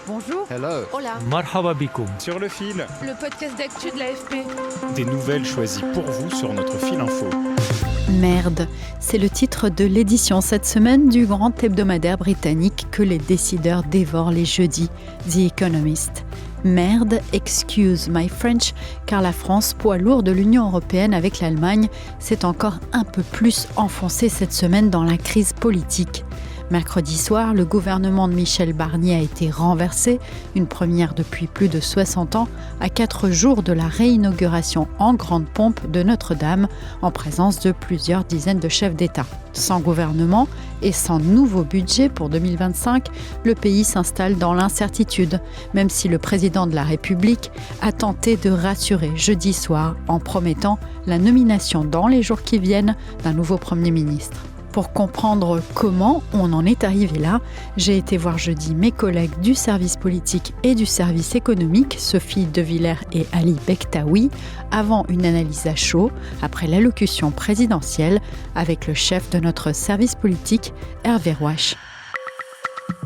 Bonjour. Hello. Hola. Marhaba bikoum. Sur le fil, Le podcast d'actu de l'AFP. des nouvelles choisies pour vous sur notre fil info. Merde, c'est le titre de l'édition cette semaine du grand hebdomadaire britannique que les décideurs dévorent les jeudis, The Economist. Merde, excuse my French, car la France, poids lourd de l'Union européenne avec l'Allemagne, s'est encore un peu plus enfoncée cette semaine dans la crise politique. Mercredi soir, le gouvernement de Michel Barnier a été renversé, une première depuis plus de 60 ans, à 4 jours de la réinauguration en grande pompe de Notre-Dame, en présence de plusieurs dizaines de chefs d'État. Sans gouvernement et sans nouveau budget pour 2025, le pays s'installe dans l'incertitude, même si le président de la République a tenté de rassurer jeudi soir en promettant la nomination dans les jours qui viennent d'un nouveau Premier ministre. Pour comprendre comment on en est arrivé là, j'ai été voir jeudi mes collègues du service politique et du service économique, Sophie De Villers et Ali Bektaoui, avant une analyse à chaud, après l'allocution présidentielle, avec le chef de notre service politique, Hervé Rouache.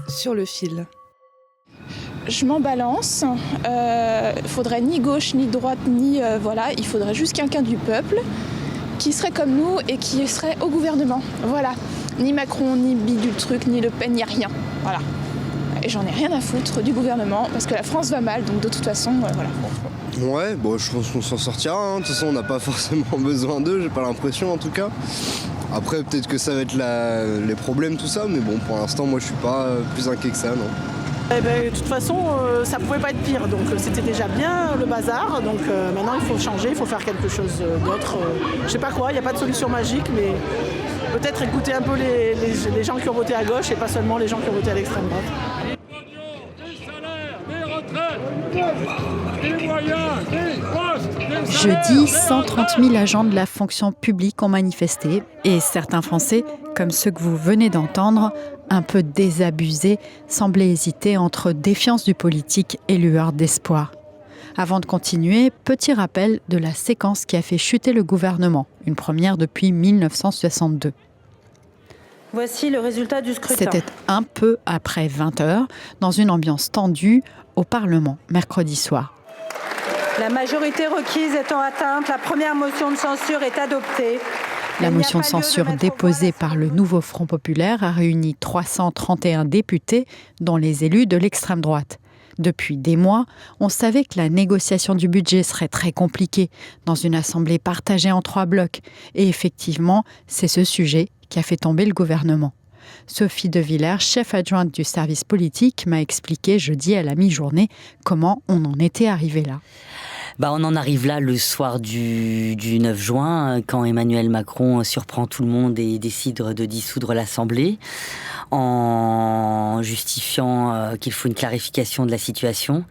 Sur le fil. Je m'en balance. Faudrait ni gauche, ni droite, ni... il faudrait juste quelqu'un du peuple qui serait comme nous et qui serait au gouvernement. Voilà. Ni Macron, ni bidule truc, ni Le Pen, ni rien. Voilà. Et j'en ai rien à foutre du gouvernement parce que la France va mal, donc de toute façon, voilà. Ouais, je pense qu'on s'en sortira. De toute façon, on n'a pas forcément besoin d'eux, j'ai pas l'impression en tout cas. Après, peut-être que ça va être les problèmes, tout ça, mais bon, pour l'instant, moi, je suis pas plus inquiet que ça, non. De toute façon, ça pouvait pas être pire, donc c'était déjà bien le bazar. Donc maintenant, il faut changer, il faut faire quelque chose d'autre. Je sais pas quoi, il n'y a pas de solution magique, mais peut-être écouter un peu les gens qui ont voté à gauche et pas seulement les gens qui ont voté à l'extrême droite. Jeudi, 130 000 agents de la fonction publique ont manifesté et certains Français, comme ceux que vous venez d'entendre, un peu désabusés, semblaient hésiter entre défiance du politique et lueur d'espoir. Avant de continuer, petit rappel de la séquence qui a fait chuter le gouvernement, une première depuis 1962. Voici le résultat du scrutin. C'était un peu après 20h, dans une ambiance tendue au Parlement, mercredi soir. La majorité requise étant atteinte, la première motion de censure est adoptée. La motion de censure déposée par le nouveau Front populaire a réuni 331 députés, dont les élus de l'extrême droite. Depuis des mois, on savait que la négociation du budget serait très compliquée, dans une assemblée partagée en 3 blocs. Et effectivement, c'est ce sujet qui a fait tomber le gouvernement. Sophie De Villers, chef adjointe du service politique, m'a expliqué jeudi à la mi-journée comment on en était arrivé là. On en arrive là le soir du 9 juin, quand Emmanuel Macron surprend tout le monde et décide de dissoudre l'Assemblée, en justifiant qu'il faut une clarification de la situation.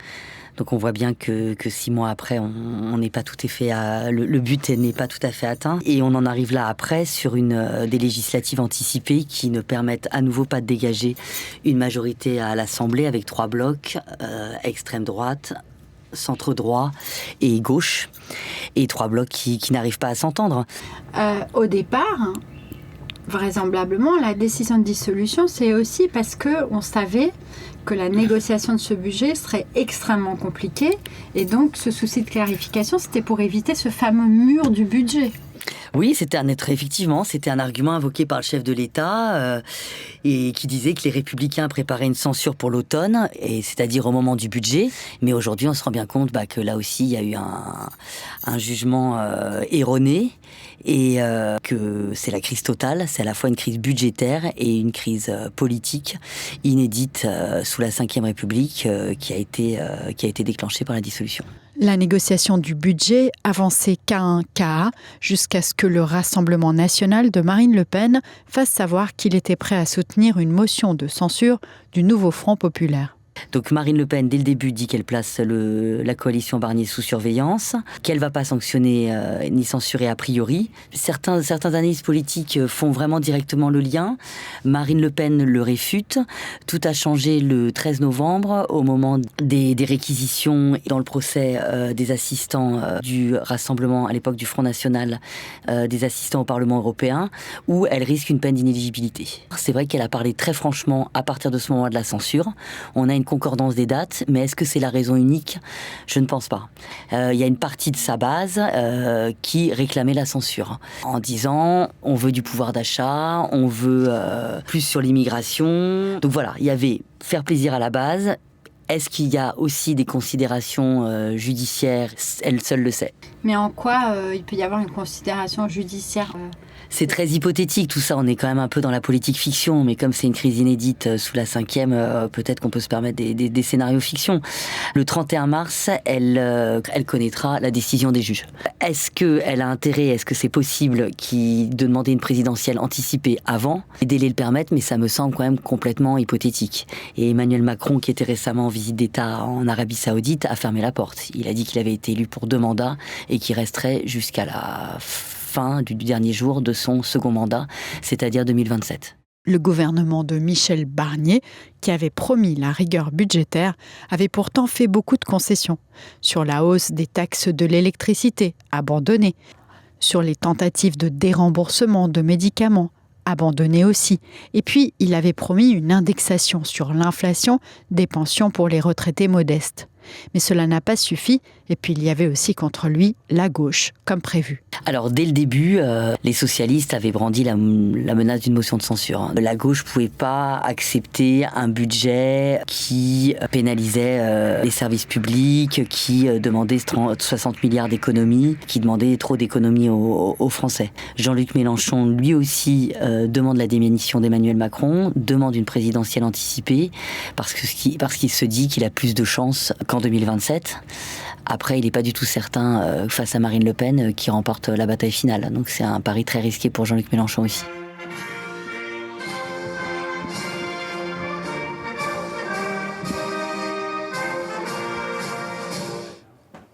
Donc on voit bien que 6 mois après, on n'est pas tout à fait le but n'est pas tout à fait atteint. Et on en arrive là après sur des législatives anticipées qui ne permettent à nouveau pas de dégager une majorité à l'Assemblée avec 3 blocs, extrême droite, centre droit et gauche, et 3 blocs qui n'arrivent pas à s'entendre. Au départ, vraisemblablement, la décision de dissolution, c'est aussi parce qu'on savait que la négociation de ce budget serait extrêmement compliquée, et donc ce souci de clarification, c'était pour éviter ce fameux mur du budget. Oui, c'était un argument invoqué par le chef de l'État et qui disait que les Républicains préparaient une censure pour l'automne, et c'est-à-dire au moment du budget. Mais aujourd'hui, on se rend bien compte que là aussi, il y a eu un jugement erroné et que c'est la crise totale. C'est à la fois une crise budgétaire et une crise politique inédite sous la Ve République qui a été déclenchée par la dissolution. La négociation du budget avançait qu'à un cas, jusqu'à ce que le Rassemblement national de Marine Le Pen fasse savoir qu'il était prêt à soutenir une motion de censure du nouveau Front populaire. Donc Marine Le Pen, dès le début, dit qu'elle place la coalition Barnier sous surveillance, qu'elle ne va pas sanctionner ni censurer a priori. Certains analystes politiques font vraiment directement le lien. Marine Le Pen le réfute. Tout a changé le 13 novembre, au moment des réquisitions dans le procès des assistants du Rassemblement, à l'époque du Front National, des assistants au Parlement européen, où elle risque une peine d'inéligibilité. C'est vrai qu'elle a parlé très franchement à partir de ce moment de la censure. On a une concordance des dates, mais est-ce que c'est la raison unique ? Je ne pense pas. Il y a une partie de sa base qui réclamait la censure, en disant on veut du pouvoir d'achat, on veut plus sur l'immigration. Donc voilà, il y avait faire plaisir à la base. Est-ce qu'il y a aussi des considérations judiciaires ? Elle seule le sait. Mais en quoi il peut y avoir une considération judiciaire C'est très hypothétique tout ça, on est quand même un peu dans la politique fiction, mais comme c'est une crise inédite sous la 5e, peut-être qu'on peut se permettre des scénarios fiction. Le 31 mars, elle connaîtra la décision des juges. Est-ce qu'elle a intérêt, est-ce que c'est possible de demander une présidentielle anticipée avant ? Les délais le permettent, mais ça me semble quand même complètement hypothétique. Et Emmanuel Macron, qui était récemment en visite d'État en Arabie Saoudite, a fermé la porte. Il a dit qu'il avait été élu pour 2 mandats et qu'il resterait jusqu'à la fin du dernier jour de son second mandat, c'est-à-dire 2027. Le gouvernement de Michel Barnier, qui avait promis la rigueur budgétaire, avait pourtant fait beaucoup de concessions. Sur la hausse des taxes de l'électricité, abandonnée. Sur les tentatives de déremboursement de médicaments, abandonnées aussi. Et puis, il avait promis une indexation sur l'inflation des pensions pour les retraités modestes. Mais cela n'a pas suffi, et puis il y avait aussi contre lui la gauche, comme prévu. Alors dès le début, les socialistes avaient brandi la menace d'une motion de censure. La gauche ne pouvait pas accepter un budget qui pénalisait les services publics, qui demandait 60 milliards d'économies, qui demandait trop d'économies aux Français. Jean-Luc Mélenchon, lui aussi, demande la démission d'Emmanuel Macron, demande une présidentielle anticipée, parce qu'il se dit qu'il a plus de chances qu'en 2027. Après, il n'est pas du tout certain face à Marine Le Pen qui remporte la bataille finale. Donc c'est un pari très risqué pour Jean-Luc Mélenchon aussi.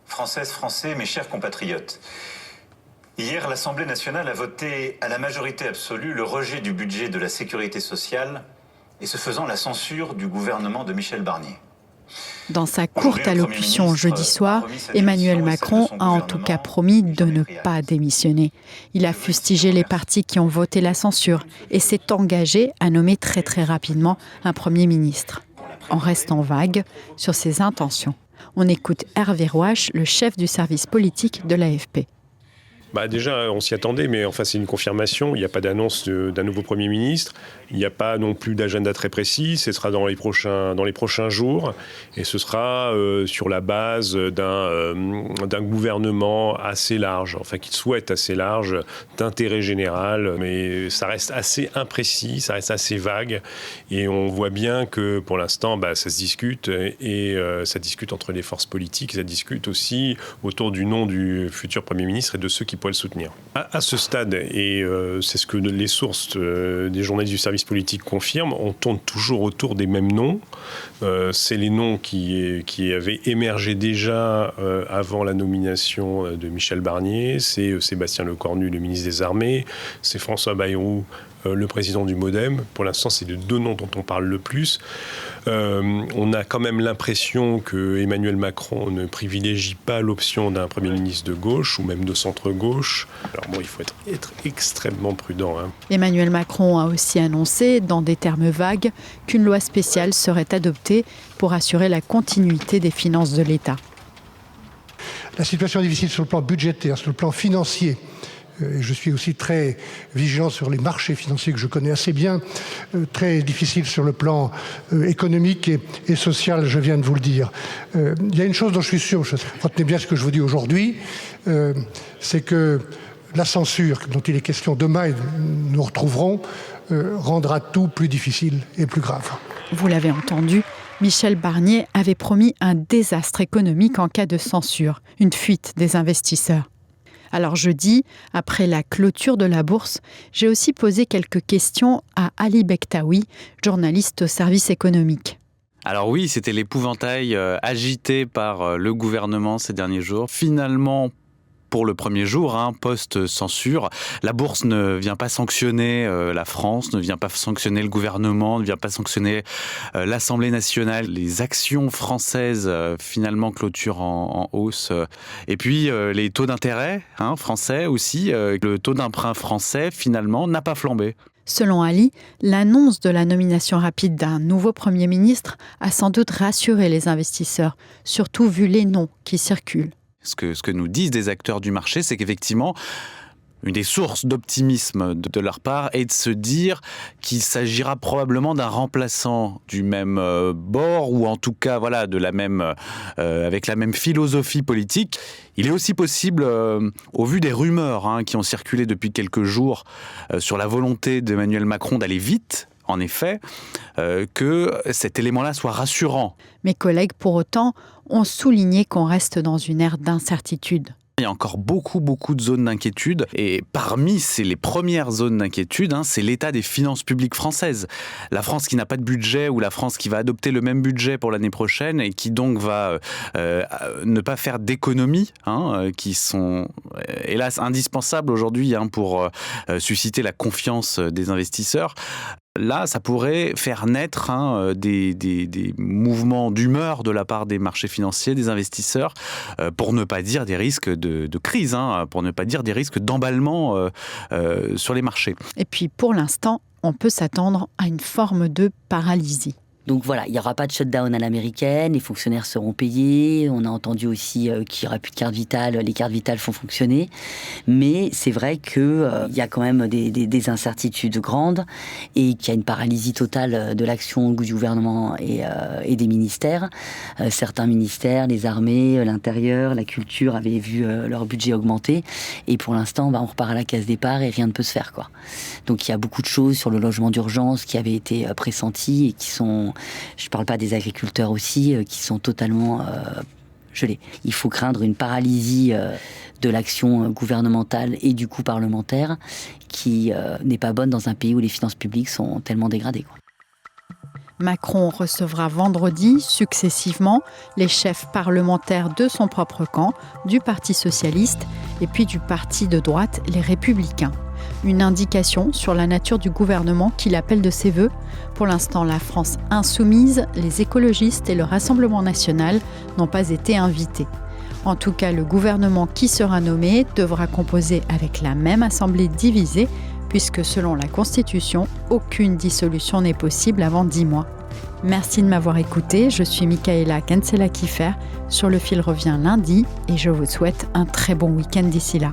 Françaises, Français, mes chers compatriotes. Hier, l'Assemblée nationale a voté à la majorité absolue le rejet du budget de la sécurité sociale et ce faisant la censure du gouvernement de Michel Barnier. Dans sa courte allocution jeudi soir, Emmanuel Macron a en tout cas promis de ne pas démissionner. Il a fustigé les partis qui ont voté la censure et s'est engagé à nommer très très rapidement un Premier ministre, en restant vague sur ses intentions. On écoute Hervé Rouache, le chef du service politique de l'AFP. Déjà, on s'y attendait, mais enfin, c'est une confirmation. Il n'y a pas d'annonce d'un nouveau Premier ministre. Il n'y a pas non plus d'agenda très précis. Ce sera dans les prochains jours. Et ce sera sur la base d'un gouvernement assez large, enfin, qu'il souhaite assez large, d'intérêt général. Mais ça reste assez imprécis, ça reste assez vague. Et on voit bien que, pour l'instant, ça se discute. Et ça discute entre les forces politiques. Ça discute aussi autour du nom du futur Premier ministre et de ceux qui pourraient le soutenir. À ce stade, et c'est ce que les sources des journalistes du service politique confirment, on tourne toujours autour des mêmes noms. C'est les noms qui avaient émergé déjà avant la nomination de Michel Barnier. C'est Sébastien Lecornu, le ministre des Armées. C'est François Bayrou, le président du MoDem. Pour l'instant, c'est les 2 noms dont on parle le plus. On a quand même l'impression que Emmanuel Macron ne privilégie pas l'option d'un Premier ministre de gauche ou même de centre-gauche. Alors bon, il faut être extrêmement prudent. Emmanuel Macron a aussi annoncé, dans des termes vagues, qu'une loi spéciale serait adoptée pour assurer la continuité des finances de l'État. La situation est difficile sur le plan budgétaire, sur le plan financier. Je suis aussi très vigilant sur les marchés financiers que je connais assez bien, très difficile sur le plan économique et social, je viens de vous le dire. Il y a une chose dont je suis sûr, retenez bien ce que je vous dis aujourd'hui, c'est que la censure dont il est question demain, et nous retrouverons, rendra tout plus difficile et plus grave. Vous l'avez entendu, Michel Barnier avait promis un désastre économique en cas de censure, une fuite des investisseurs. Alors jeudi, après la clôture de la bourse, j'ai aussi posé quelques questions à Ali Bektaoui, journaliste au service économique. Alors oui, c'était l'épouvantail agité par le gouvernement ces derniers jours. Finalement, pour le premier jour, post-censure, la bourse ne vient pas sanctionner la France, ne vient pas sanctionner le gouvernement, ne vient pas sanctionner l'Assemblée nationale. Les actions françaises, finalement, clôturent en hausse. Et puis, les taux d'intérêt français aussi, le taux d'emprunt français, finalement, n'a pas flambé. Selon Ali, l'annonce de la nomination rapide d'un nouveau Premier ministre a sans doute rassuré les investisseurs, surtout vu les noms qui circulent. Ce que nous disent des acteurs du marché, c'est qu'effectivement, une des sources d'optimisme de leur part est de se dire qu'il s'agira probablement d'un remplaçant du même bord, ou en tout cas voilà, avec la même philosophie politique. Il est aussi possible, au vu des rumeurs qui ont circulé depuis quelques jours sur la volonté d'Emmanuel Macron d'aller vite, en effet, que cet élément-là soit rassurant. Mes collègues, pour autant, ont souligné qu'on reste dans une ère d'incertitude. Il y a encore beaucoup de zones d'inquiétude, et parmi les premières zones d'inquiétude, c'est l'état des finances publiques françaises. La France qui n'a pas de budget, ou la France qui va adopter le même budget pour l'année prochaine et qui donc va ne pas faire d'économies, qui sont hélas indispensables aujourd'hui pour susciter la confiance des investisseurs. Là, ça pourrait faire naître des mouvements d'humeur de la part des marchés financiers, des investisseurs, pour ne pas dire des risques de crise, pour ne pas dire des risques d'emballement sur les marchés. Et puis, pour l'instant, on peut s'attendre à une forme de paralysie. Donc voilà, il n'y aura pas de shutdown à l'américaine, les fonctionnaires seront payés, on a entendu aussi qu'il n'y aura plus de carte vitale, les cartes vitales font fonctionner, mais c'est vrai qu'il y a quand même des incertitudes grandes et qu'il y a une paralysie totale de l'action du gouvernement et des ministères. Certains ministères, les armées, l'intérieur, la culture avaient vu leur budget augmenter, et pour l'instant on repart à la case départ et rien ne peut se faire, quoi. Donc il y a beaucoup de choses sur le logement d'urgence qui avaient été pressenties et qui sont... Je ne parle pas des agriculteurs aussi, qui sont totalement gelés. Il faut craindre une paralysie de l'action gouvernementale et du coup parlementaire qui n'est pas bonne dans un pays où les finances publiques sont tellement dégradées, quoi. Macron recevra vendredi, successivement, les chefs parlementaires de son propre camp, du Parti socialiste et puis du parti de droite, les Républicains. Une indication sur la nature du gouvernement qu'il appelle de ses vœux. Pour l'instant, la France insoumise, les écologistes et le Rassemblement national n'ont pas été invités. En tout cas, le gouvernement qui sera nommé devra composer avec la même assemblée divisée, puisque selon la Constitution, aucune dissolution n'est possible avant 10 mois. Merci de m'avoir écouté, je suis Michaela Kensela-Kiffer. Sur le fil revient lundi et je vous souhaite un très bon week-end d'ici là.